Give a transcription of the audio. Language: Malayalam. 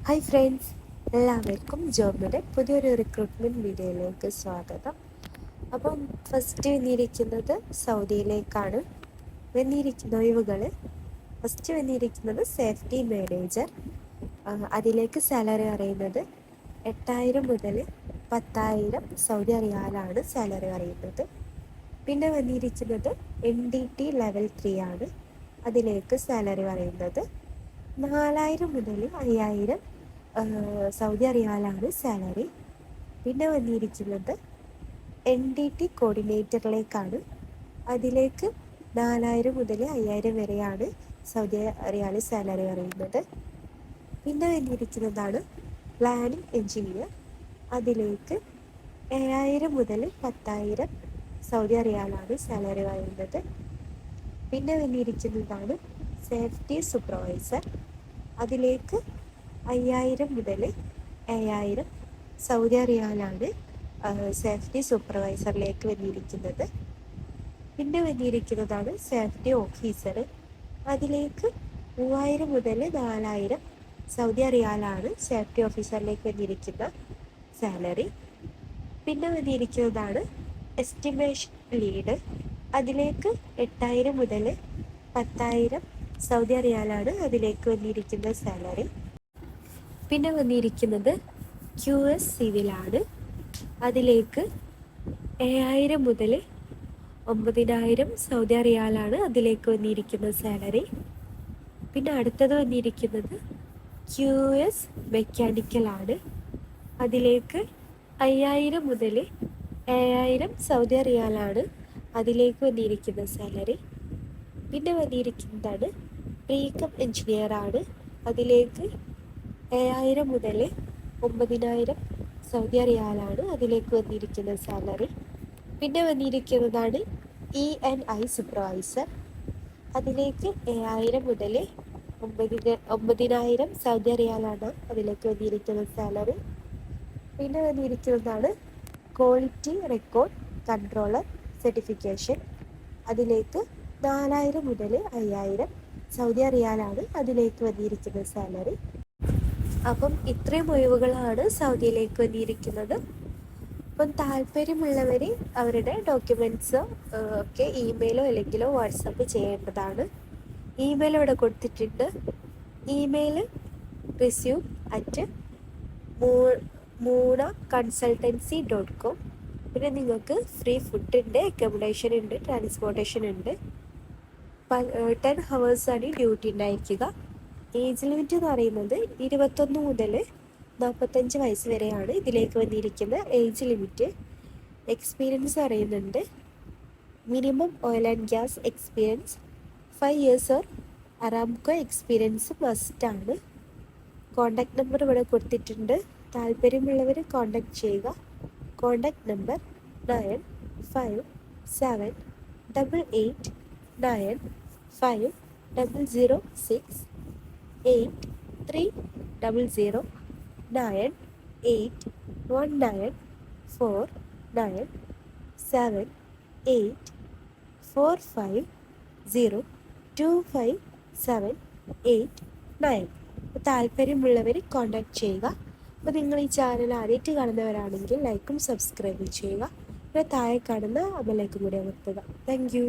ഹായ് ഫ്രണ്ട്സ്, എല്ലാവർക്കും ജോബിയുടെ പുതിയൊരു റിക്രൂട്ട്മെൻറ്റ് വീഡിയോയിലേക്ക് സ്വാഗതം. അപ്പം ഫസ്റ്റ് വന്നിരിക്കുന്നത് സൗദിയിലേക്കാണ് വന്നിരിക്കുന്ന ഒഴിവുകൾ. ഫസ്റ്റ് വന്നിരിക്കുന്നത് സേഫ്റ്റി മാനേജർ. അതിലേക്ക് സാലറി അറിയുന്നത് 8,000 മുതൽ 10,000 സൗദി റിയാലാണ് സാലറി അറിയുന്നത്. പിന്നെ വന്നിരിക്കുന്നത് NDT ലെവൽ 3 ആണ്. അതിലേക്ക് സാലറി പറയുന്നത് 4,000 മുതൽ 5,000 സൗദി റിയാലാണ് സാലറി. പിന്നെ വന്നിരിക്കുന്നത് NDT കോർഡിനേറ്ററിലേക്കാണ്. അതിലേക്ക് 4,000 മുതൽ 5,000 വരെയാണ് സൗദി റിയാൽ സാലറി പറയുന്നത്. പിന്നെ വന്നിരിക്കുന്നതാണ് പ്ലാനിംഗ് എഞ്ചിനീയർ. അതിലേക്ക് 7,000 മുതൽ 10,000 സൗദി റിയാലാണ് സാലറി പറയുന്നത്. പിന്നെ വന്നിരിക്കുന്നതാണ് സേഫ്റ്റി സൂപ്പർവൈസർ. അതിലേക്ക് 5,000 മുതൽ 7,000 സൗദി റിയാലാണ് സേഫ്റ്റി സൂപ്പർവൈസറിലേക്ക് വന്നിരിക്കുന്നത്. പിന്നെ വന്നിരിക്കുന്നതാണ് സേഫ്റ്റി ഓഫീസർ. അതിലേക്ക് 3,000 മുതൽ 4,000 സൗദി റിയാലാണ് സേഫ്റ്റി ഓഫീസറിലേക്ക് വന്നിരിക്കുന്ന സാലറി. പിന്നെ വന്നിരിക്കുന്നതാണ് എസ്റ്റിമേഷൻ ലീഡ്. അതിലേക്ക് 8,000 മുതൽ 10,000 സൗദി റിയാലാണ് അതിലേക്ക് വന്നിരിക്കുന്ന സാലറി. പിന്നെ വന്നിരിക്കുന്നത് QS സിവിലാണ്. അതിലേക്ക് 7,000 മുതൽ 9,000 സൗദി റിയാലാണ് അതിലേക്ക് വന്നിരിക്കുന്ന സാലറി. പിന്നെ അടുത്തത് വന്നിരിക്കുന്നത് QS മെക്കാനിക്കലാണ്. അതിലേക്ക് 5,000 മുതൽ 7,000 സൗദി റിയാലാണ് അതിലേക്ക് വന്നിരിക്കുന്ന സാലറി. പിന്നെ വന്നിരിക്കുന്നതാണ് പ്രീകം എഞ്ചിനീയറാണ്. അതിലേക്ക് 7,000 മുതൽ 9,000 സൗദി റിയാലാണ് അതിലേക്ക് വന്നിരിക്കുന്ന സാലറി. പിന്നെ വന്നിരിക്കുന്നതാണ് ENI സൂപ്പർവൈസർ. അതിലേക്ക് 7,000 മുതൽ 9,000 സൗദി റിയാലാണ് അതിലേക്ക് വന്നിരിക്കുന്ന സാലറി. പിന്നെ വന്നിരിക്കുന്നതാണ് ക്വാളിറ്റി റെക്കോർഡ് കൺട്രോളർ സർട്ടിഫിക്കേഷൻ. അതിലേക്ക് 4,000 മുതൽ 5,000 സൗദി റിയാലാണ് അതിലേക്ക് വന്നിരിക്കുന്ന സാലറി. അപ്പം ഇത്രയും ഒഴിവുകളാണ് സൗദിയിലേക്ക് വന്നിരിക്കുന്നത്. അപ്പം താല്പര്യമുള്ളവർ അവരുടെ ഡോക്യുമെൻറ്റ്സ് ഒക്കെ ഇമെയിലോ അല്ലെങ്കിലോ വാട്സപ്പ് ചെയ്യേണ്ടതാണ്. ഇമെയിൽ ഇവിടെ കൊടുത്തിട്ടുണ്ട്. Email resume@moona-consultancy.com. പിന്നെ നിങ്ങൾക്ക് ഫ്രീ ഫുഡ് ഉണ്ട്, അക്കോമഡേഷൻ ഉണ്ട്, ട്രാൻസ്പോർട്ടേഷൻ ഉണ്ട്. 10 ഹവേഴ്സാണ് ഡ്യൂട്ടി ഉണ്ടായിരിക്കുക. ഏജ് ലിമിറ്റ് എന്ന് പറയുന്നത് 21 മുതൽ 45 വയസ്സ് വരെയാണ് ഇതിലേക്ക് വന്നിരിക്കുന്ന ഏജ് ലിമിറ്റ്. എക്സ്പീരിയൻസ് അറിയുന്നുണ്ട്. Minimum oil and gas experience 5 years or Aramco experience മസ്റ്റാണ്. കോണ്ടാക്ട് നമ്പർ ഇവിടെ കൊടുത്തിട്ടുണ്ട്. താല്പര്യമുള്ളവർ കോണ്ടാക്ട് ചെയ്യുക. Contact number 9578895006 83009819489785025789. താല്പര്യമുള്ളവർ കോണ്ടാക്ട് ചെയ്യുക. അപ്പോൾ നിങ്ങൾ ഈ ചാനൽ ആദ്യമായിട്ട് കാണുന്നവരാണെങ്കിൽ ലൈക്കും സബ്സ്ക്രൈബും ചെയ്യുക. പിന്നെ താഴെ കാണുന്ന ബെല്ലൈക്കൺ കൂടി അമർത്തുക. Thank you.